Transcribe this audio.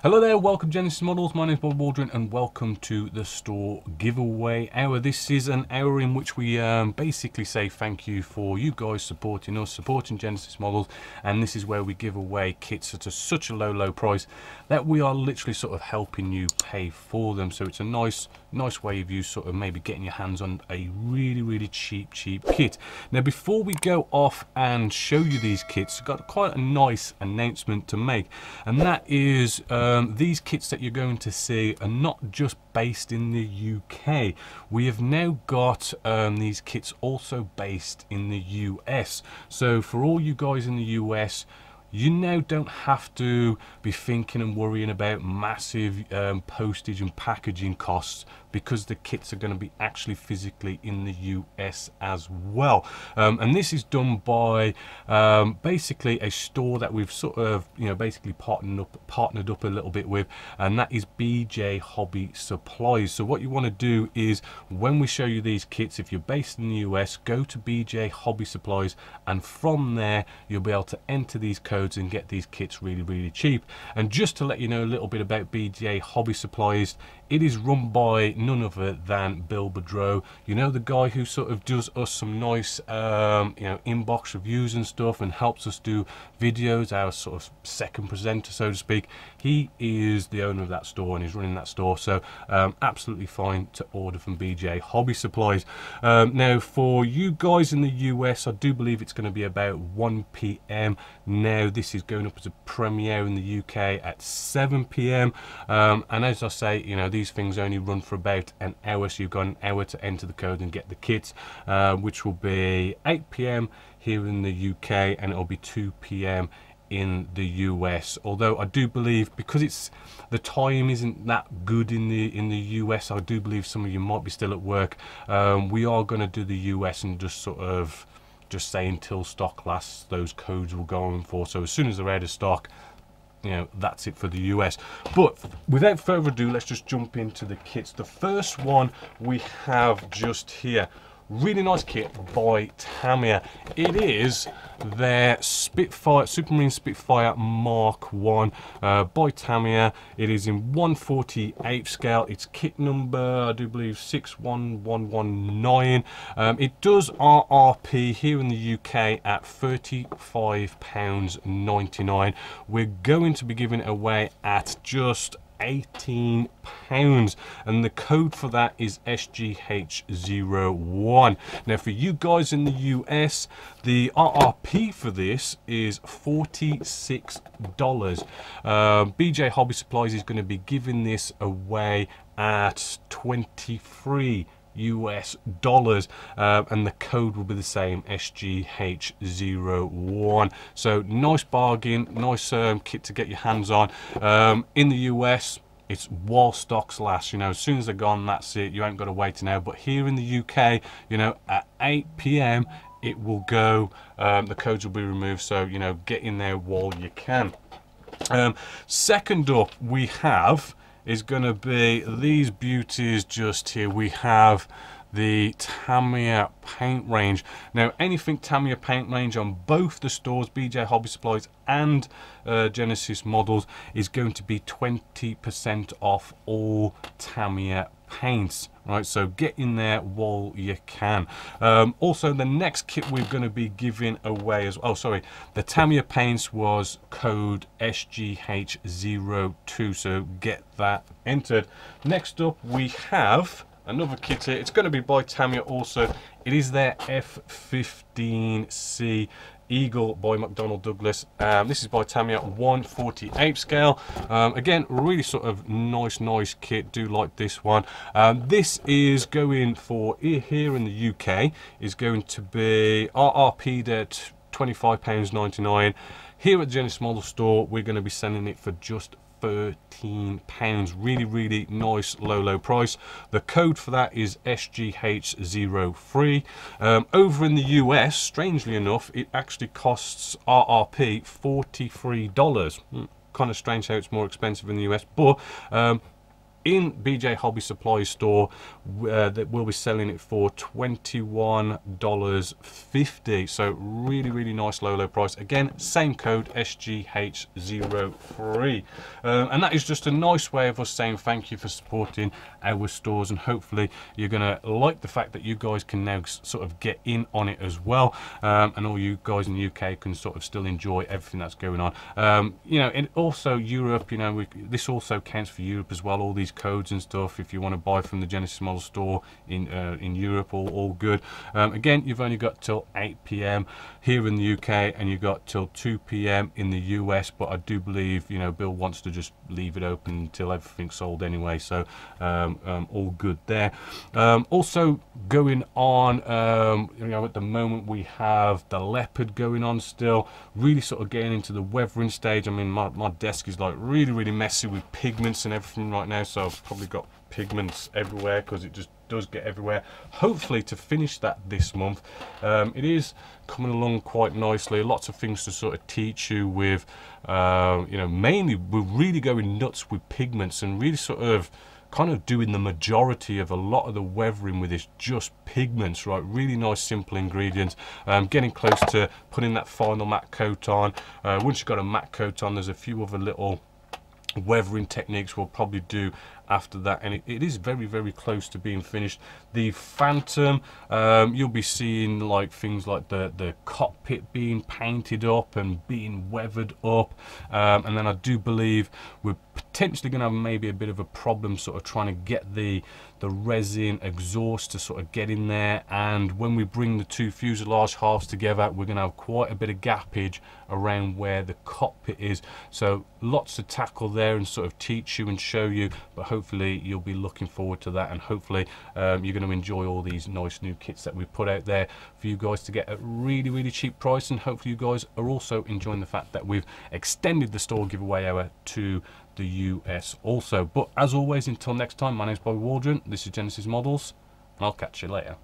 Hello there, welcome Genessis Models. My name is Bob Waldron and welcome to the store giveaway hour. This is an hour in which we basically say thank you for you guys supporting us, supporting Genessis Models, and this is where we give away kits at such a low price that we are literally sort of helping you pay for them. So it's a nice way of you sort of maybe getting your hands on a really cheap kit. Now before we go off and show you these kits, I've got quite a nice announcement to make, and that is these kits that you're going to see are not just based in the UK. We have now got these kits also based in the US. So for all you guys in the US, you now don't have to be thinking and worrying about massive postage and packaging costs, because the kits are going to be actually physically in the US as well. And this is done by basically a store that we've sort of, basically partnered up a little bit with, and that is BJ Hobby Supplies. So what you want to do is, when we show you these kits, if you're based in the US, go to BJ Hobby Supplies, and from there you'll be able to enter these codes and get these kits really cheap. And just to let you know a little bit about BJ Hobby Supplies, it is run by none other than Bill Boudreau. You know, the guy who sort of does us some nice inbox reviews and stuff and helps us do videos, our sort of second presenter, so to speak. He is the owner of that store and he's running that store, so absolutely fine to order from BJ Hobby Supplies. Now for you guys in the US, I do believe it's going to be about 1 PM. Now this is going up as a premiere in the UK at 7 PM, and as I say, these things only run for about an hour, so you've got an hour to enter the code and get the kits, which will be 8 PM here in the UK, and it'll be 2 PM in the US. Although I do believe, because the time isn't that good in the US, I do believe some of you might be still at work. We are going to do the US and just say until stock lasts, those codes will go on for. So as soon as they're out of stock, that's it for the US. But without further ado, let's just jump into the kits. The first one we have just here, really nice kit by Tamiya. It is their Spitfire, Supermarine Spitfire Mark 1 by Tamiya. It is in 1/48 scale. It's kit number, I do believe, 61119. It does RRP here in the UK at £35.99. We're going to be giving it away at just £18, and the code for that is SGH01. Now for you guys in the US, the RRP for this is $46. BJ Hobby Supplies is going to be giving this away at $23 US, and the code will be the same, SGH01. So nice bargain, nice kit to get your hands on. In the US, it's while stocks last. As soon as they're gone, that's it. You ain't got to wait now. But here in the UK, at 8 PM it will go. The codes will be removed, so get in there while you can. Second up we have is going to be these beauties just here. We have the Tamiya paint range. Now anything Tamiya paint range on both the stores, BJ Hobby Supplies and Genessis Models, is going to be 20% off all Tamiya paints. Right, so get in there while you can. Also, the next kit we're going to be giving away as well. Oh, sorry, the Tamiya paints was code SGH02, so get that entered. Next up, we have another kit here. It's going to be by Tamiya also. It is their F15C Eagle by McDonnell Douglas. This is by Tamiya, 1/48 scale. Again, really sort of nice kit. Do like this one. This is going for, here in the UK, is going to be RRP'd at £25.99. Here at the Genessis Model Store, we're going to be selling it for just £13. Really nice low price. The code for that is SGH03. Over in the US, strangely enough, it actually costs RRP $43. Kind of strange how it's more expensive in the US, but in BJ Hobby Supply store, that we'll be selling it for $21.50. So really nice low price. Again, same code SGH03, and that is just a nice way of us saying thank you for supporting our stores, and hopefully you're gonna like the fact that you guys can now sort of get in on it as well, and all you guys in the UK can sort of still enjoy everything that's going on. You know, and also Europe, you know, this also counts for Europe as well, all these codes and stuff. If you want to buy from the Genessis model store in Europe, all good. Again, you've only got till 8 PM here in the UK, and you've got till 2 PM in the US, but I do believe, you know, Bill wants to just leave it open until everything's sold anyway, so all good there. Also going on, you know, at the moment we have the leopard going on still, really sort of getting into the weathering stage. I mean, my desk is like really messy with pigments and everything right now, so I've probably got pigments everywhere because it just does get everywhere. Hopefully to finish that this month. It is coming along quite nicely. Lots of things to sort of teach you with, you know, mainly we're really going nuts with pigments and really sort of kind of doing the majority of a lot of the weathering with this just pigments, right? Really nice simple ingredients. Getting close to putting that final matte coat on. Once you've got a matte coat on, there's a few other little weathering techniques we'll probably do after that, and it is very close to being finished. The Phantom, you'll be seeing like things like the cockpit being painted up and being weathered up, and then I do believe we're potentially going to have maybe a bit of a problem sort of trying to get the resin exhaust to sort of get in there, and when we bring the two fuselage halves together, we're going to have quite a bit of gappage around where the cockpit is. So lots to tackle there and sort of teach you and show you, but hopefully you'll be looking forward to that, and hopefully you're going to enjoy all these nice new kits that we've put out there for you guys to get at really cheap price, and hopefully you guys are also enjoying the fact that we've extended the store giveaway hour to the US also. But as always, until next time, my name's Bobby Waldron, this is Genessis Models, and I'll catch you later.